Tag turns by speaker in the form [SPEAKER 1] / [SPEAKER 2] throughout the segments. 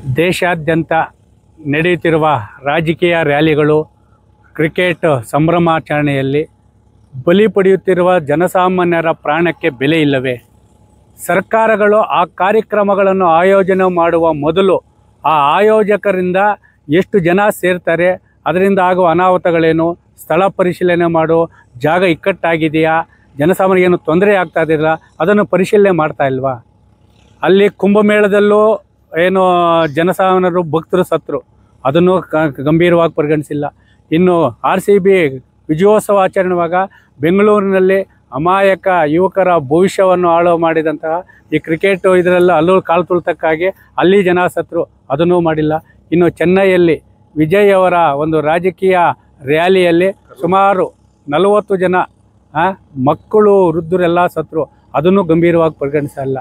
[SPEAKER 1] ದೇಶಾದ್ಯಂತ ನಡೆಯುತ್ತಿರುವ ರಾಜಕೀಯ ರ್ಯಾಲಿಗಳು, ಕ್ರಿಕೆಟ್ ಸಂಭ್ರಮಾಚರಣೆಯಲ್ಲಿ ಬಲಿ ಪಡೆಯುತ್ತಿರುವ ಜನಸಾಮಾನ್ಯರ ಪ್ರಾಣಕ್ಕೆ ಬೆಲೆ ಇಲ್ಲವೇ? ಸರ್ಕಾರಗಳು ಆ ಕಾರ್ಯಕ್ರಮಗಳನ್ನು ಆಯೋಜನೆ ಮಾಡುವ ಮೊದಲು ಆ ಆಯೋಜಕರಿಂದ ಎಷ್ಟು ಜನ ಸೇರ್ತಾರೆ, ಅದರಿಂದ ಆಗುವ ಅನಾಹುತಗಳೇನು, ಸ್ಥಳ ಪರಿಶೀಲನೆ ಮಾಡೋ ಜಾಗ ಇಕ್ಕಟ್ಟಾಗಿದೆಯಾ, ಜನಸಾಮಾನ್ಯರಿಗೆ ತೊಂದರೆ ಆಗ್ತಾ ಇದ್ದಿಲ್ಲ, ಅದನ್ನು ಪರಿಶೀಲನೆ ಮಾಡ್ತಾ ಇಲ್ವಾ? ಅಲ್ಲಿ ಕುಂಭಮೇಳದಲ್ಲೂ ಏನು ಜನಸಾಮಾನ್ಯರು ಭಕ್ತರು ಸತ್ರು, ಅದನ್ನು ಗಂಭೀರವಾಗಿ ಪರಿಗಣಿಸಿಲ್ಲ. ಇನ್ನು RCB ವಿಜಯೋತ್ಸವ ಆಚರಣೆವಾಗ ಬೆಂಗಳೂರಿನಲ್ಲಿ ಅಮಾಯಕ ಯುವಕರ ಭವಿಷ್ಯವನ್ನು ಹಾಳು ಮಾಡಿದಂತಹ ಈ ಕ್ರಿಕೆಟ್ ಇದರೆಲ್ಲ ಅಲ್ಲೂ ಕಾಲು ತುಳಿತಕ್ಕಾಗಿ ಅಲ್ಲಿ ಜನ ಸತ್ರು, ಅದನ್ನೂ ಮಾಡಿಲ್ಲ. ಇನ್ನು ಚೆನ್ನೈಯಲ್ಲಿ ವಿಜಯ್ ಅವರ ಒಂದು ರಾಜಕೀಯ ರ್ಯಾಲಿಯಲ್ಲಿ ಸುಮಾರು 40 ಜನ ಮಕ್ಕಳು ವೃದ್ಧರೆಲ್ಲ ಸತ್ರು, ಅದನ್ನು ಗಂಭೀರವಾಗಿ ಪರಿಗಣಿಸಲ್ಲ.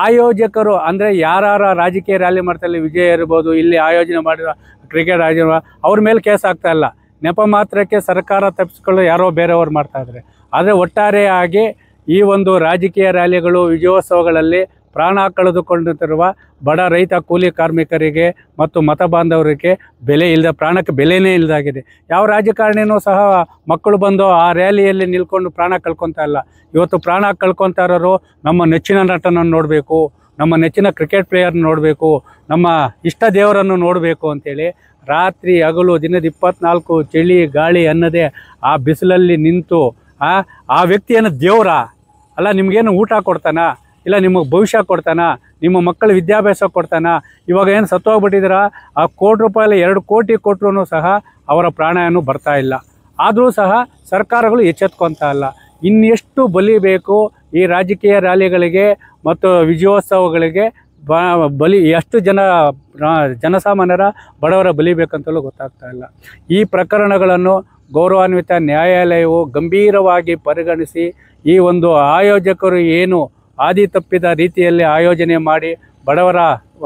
[SPEAKER 1] ಆಯೋಜಕರು ಅಂದರೆ ಯಾರು ರಾಜಕೀಯ ರ್ಯಾಲಿ ಮಾಡ್ತಾರೆ, ವಿಜಯ್ ಇರ್ಬೋದು, ಇಲ್ಲಿ ಆಯೋಜನೆ ಮಾಡಿರೋ ಕ್ರಿಕೆಟ್ ಆಯೋಜನೆ, ಅವ್ರ ಮೇಲೆ ಕೇಸ್ ಆಗ್ತಾ ಇಲ್ಲ. ನೆಪ ಮಾತ್ರಕ್ಕೆ ಸರ್ಕಾರ ತಪ್ಪಿಸ್ಕೊಳ್ಳೋ ಯಾರೋ ಬೇರೆಯವ್ರು ಮಾಡ್ತಾಯಿದ್ದಾರೆ. ಆದರೆ ಒಟ್ಟಾರೆಯಾಗಿ ಈ ಒಂದು ರಾಜಕೀಯ ರ್ಯಾಲಿಗಳು, ವಿಜಯೋತ್ಸವಗಳಲ್ಲಿ ಪ್ರಾಣ ಕಳೆದುಕೊಳ್ಳುತ್ತಿರುವ ಬಡ ರೈತ ಕೂಲಿ ಕಾರ್ಮಿಕರಿಗೆ ಮತ್ತು ಮತ ಬಾಂಧವರಿಗೆ ಬೆಲೆ ಇಲ್ಲದ, ಪ್ರಾಣಕ್ಕೆ ಬೆಲೆನೇ ಇಲ್ಲದಾಗಿದೆ. ಯಾವ ರಾಜಕಾರಣಿನೂ ಸಹ ಮಕ್ಕಳು ಬಂದು ಆ ರ್ಯಾಲಿಯಲ್ಲಿ ನಿಲ್ಕೊಂಡು ಪ್ರಾಣ ಕಳ್ಕೊತಾ ಇಲ್ಲ. ಇವತ್ತು ಪ್ರಾಣ ಕಳ್ಕೊತಾ ಇರೋರು ನಮ್ಮ ನೆಚ್ಚಿನ ನಟನನ್ನು ನೋಡಬೇಕು, ನಮ್ಮ ನೆಚ್ಚಿನ ಕ್ರಿಕೆಟ್ ಪ್ಲೇಯರ್ನ ನೋಡಬೇಕು, ನಮ್ಮ ಇಷ್ಟ ದೇವರನ್ನು ನೋಡಬೇಕು ಅಂಥೇಳಿ ರಾತ್ರಿ ಹಗಲು ದಿನದ 24 ಚಳಿ ಗಾಳಿ ಅನ್ನದೇ ಆ ಬಿಸಿಲಲ್ಲಿ ನಿಂತು ಆ ವ್ಯಕ್ತಿಯನ್ನು ದೇವರ ಅಲ್ಲ, ನಿಮಗೇನು ಊಟ ಕೊಡ್ತಾನ, ಇಲ್ಲ ನಿಮಗೆ ಭವಿಷ್ಯ ಕೊಡ್ತಾನ, ನಿಮ್ಮ ಮಕ್ಕಳ ವಿದ್ಯಾಭ್ಯಾಸ ಕೊಡ್ತಾನ? ಇವಾಗ ಏನು ಸತ್ತೋಗ್ಬಿಟ್ಟಿದ್ದೀರ, ಆ ₹1 2 ಕೋಟಿ ಕೊಟ್ಟರು ಸಹ ಅವರ ಪ್ರಾಣ ಏನು ಬರ್ತಾ ಇಲ್ಲ. ಆದರೂ ಸಹ ಸರ್ಕಾರಗಳು ಎಚ್ಚೆತ್ಕೊತಾ ಇಲ್ಲ. ಇನ್ನೆಷ್ಟು ಬಲಿ ಬೇಕು ಈ ರಾಜಕೀಯ ರ್ಯಾಲಿಗಳಿಗೆ ಮತ್ತು ವಿಜಯೋತ್ಸವಗಳಿಗೆ? ಬಲಿ ಎಷ್ಟು ಜನಸಾಮಾನ್ಯರ ಬಡವರ ಬಲಿ ಬೇಕಂತಲೂ ಗೊತ್ತಾಗ್ತಾ ಇಲ್ಲ. ಈ ಪ್ರಕರಣಗಳನ್ನು ಗೌರವಾನ್ವಿತ ನ್ಯಾಯಾಲಯವು ಗಂಭೀರವಾಗಿ ಪರಿಗಣಿಸಿ ಈ ಒಂದು ಆಯೋಜಕರು ಏನು ಹಾದಿ ತಪ್ಪಿದ ರೀತಿಯಲ್ಲಿ ಆಯೋಜನೆ ಮಾಡಿ ಬಡವರ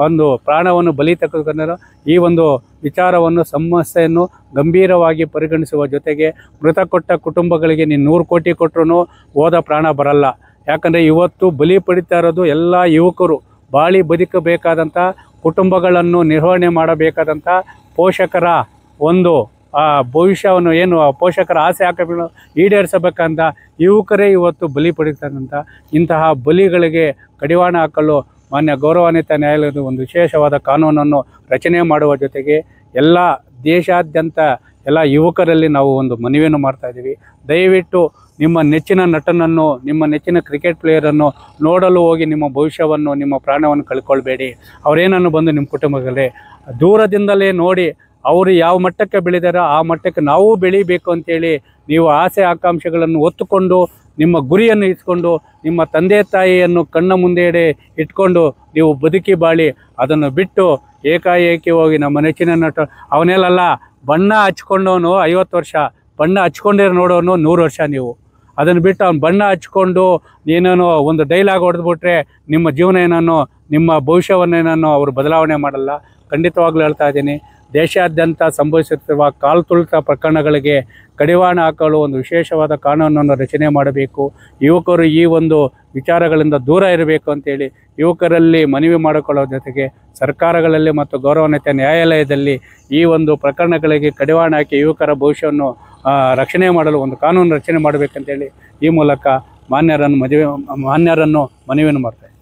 [SPEAKER 1] ಒಂದು ಪ್ರಾಣವನ್ನು ಬಲಿ ತೆಗೆದುಕೊಂಡರು, ಈ ಒಂದು ವಿಚಾರವನ್ನು ಸಮಸ್ಯೆಯನ್ನು ಗಂಭೀರವಾಗಿ ಪರಿಗಣಿಸುವ ಜೊತೆಗೆ ಮೃತಕೊಟ್ಟ ಕುಟುಂಬಗಳಿಗೆ ನೀನು 100 ಕೋಟಿ ಕೊಟ್ಟರು ಹೋದ ಪ್ರಾಣ ಬರಲ್ಲ. ಯಾಕಂದರೆ ಇವತ್ತು ಬಲಿ ಪಡಿತಾ ಇರೋದು ಎಲ್ಲ ಯುವಕರು, ಬಾಳಿ ಬದುಕಬೇಕಾದಂಥ ಕುಟುಂಬಗಳನ್ನು ನಿರ್ವಹಣೆ ಮಾಡಬೇಕಾದಂಥ ಪೋಷಕರ ಒಂದು ಭವಿಷ್ಯವನ್ನು ಏನು ಪೋಷಕರ ಆಸೆ ಆಕಾಂಕ್ಷೆಗಳನ್ನು ಈಡೇರಿಸಬೇಕಂತ ಯುವಕರೇ ಇವತ್ತು ಬಲಿ ಪಡಿತಾರಂಥ ಇಂತಹ ಬಲಿಗಳಿಗೆ ಕಡಿವಾಣ ಹಾಕಲು ಮಾನ್ಯ ಗೌರವಾನ್ವಿತ ನ್ಯಾಯಾಲಯದ ಒಂದು ವಿಶೇಷವಾದ ಕಾನೂನನ್ನು ರಚನೆ ಮಾಡುವ ಜೊತೆಗೆ ಎಲ್ಲ ದೇಶಾದ್ಯಂತ ಎಲ್ಲ ಯುವಕರಲ್ಲಿ ನಾವು ಒಂದು ಮನವಿಯನ್ನು ಮಾಡ್ತಾಯಿದ್ದೀವಿ. ದಯವಿಟ್ಟು ನಿಮ್ಮ ನೆಚ್ಚಿನ ನಟನನ್ನು, ನಿಮ್ಮ ನೆಚ್ಚಿನ ಕ್ರಿಕೆಟ್ ಪ್ಲೇಯರನ್ನು ನೋಡಲು ಹೋಗಿ ನಿಮ್ಮ ಭವಿಷ್ಯವನ್ನು, ನಿಮ್ಮ ಪ್ರಾಣವನ್ನು ಕಳ್ಕೊಳ್ಬೇಡಿ. ಅವರೇನನ್ನು ಬಂದು ನಿಮ್ಮ ಕುಟುಂಬಗಳೇ ದೂರದಿಂದಲೇ ನೋಡಿ ಅವರು ಯಾವ ಮಟ್ಟಕ್ಕೆ ಬೆಳೆದಾರೋ ಆ ಮಟ್ಟಕ್ಕೆ ನಾವು ಬೆಳೀಬೇಕು ಅಂತೇಳಿ ನೀವು ಆಸೆ ಆಕಾಂಕ್ಷೆಗಳನ್ನು ಹೊತ್ತುಕೊಂಡು ನಿಮ್ಮ ಗುರಿಯನ್ನು ಇಟ್ಕೊಂಡು ನಿಮ್ಮ ತಂದೆ ತಾಯಿಯನ್ನು ಕಣ್ಣ ಮುಂದೆ ಇಟ್ಕೊಂಡು ನೀವು ಬದುಕಿ ಬಾಳಿ, ಅದನ್ನು ಬಿಟ್ಟು ಏಕಾಏಕಿ ಹೋಗಿ ನಮ್ಮ ನೆಚ್ಚಿನ ನಟ ಅವನೆಲ್ಲ ಬಣ್ಣ ಹಚ್ಕೊಂಡವನು 50 ವರ್ಷ, ಬಣ್ಣ ಹಚ್ಕೊಂಡಿರೋ ನೋಡೋನು 100 ವರ್ಷ. ನೀವು ಅದನ್ನು ಬಿಟ್ಟು ಅವ್ನು ಬಣ್ಣ ಹಚ್ಕೊಂಡು ಏನೇನೋ ಒಂದು ಡೈಲಾಗ್ ಹೊಡೆದ್ಬಿಟ್ರೆ ನಿಮ್ಮ ಜೀವನ ಏನನ್ನೋ, ನಿಮ್ಮ ಭವಿಷ್ಯವನ್ನೇನೋ ಅವರು ಬದಲಾವಣೆ ಮಾಡಲ್ಲ. ಖಂಡಿತವಾಗ್ಲೂ ಹೇಳ್ತಾ ಇದ್ದೀನಿ, ದೇಶಾದ್ಯಂತ ಸಂಭವಿಸುತ್ತಿರುವ ಕಾಲು ತುಳಿತ ಪ್ರಕರಣಗಳಿಗೆ ಕಡಿವಾಣ ಹಾಕಲು ಒಂದು ವಿಶೇಷವಾದ ಕಾನೂನನ್ನು ರಚನೆ ಮಾಡಬೇಕು. ಯುವಕರು ಈ ಒಂದು ವಿಚಾರಗಳಿಂದ ದೂರ ಇರಬೇಕು ಅಂತೇಳಿ ಯುವಕರಲ್ಲಿ ಮನವಿ ಮಾಡಿಕೊಳ್ಳೋ ಜೊತೆಗೆ ಸರ್ಕಾರಗಳಲ್ಲಿ ಮತ್ತು ಗೌರವಾನ್ವಿತ ನ್ಯಾಯಾಲಯದಲ್ಲಿ ಈ ಒಂದು ಪ್ರಕರಣಗಳಿಗೆ ಕಡಿವಾಣ ಹಾಕಿ ಯುವಕರ ಭವಿಷ್ಯವನ್ನು ರಕ್ಷಣೆ ಮಾಡಲು ಒಂದು ಕಾನೂನು ರಚನೆ ಮಾಡಬೇಕಂತೇಳಿ ಈ ಮೂಲಕ ಮಾನ್ಯರನ್ನು ಮನವಿಯನ್ನು ಮಾಡ್ತಾರೆ.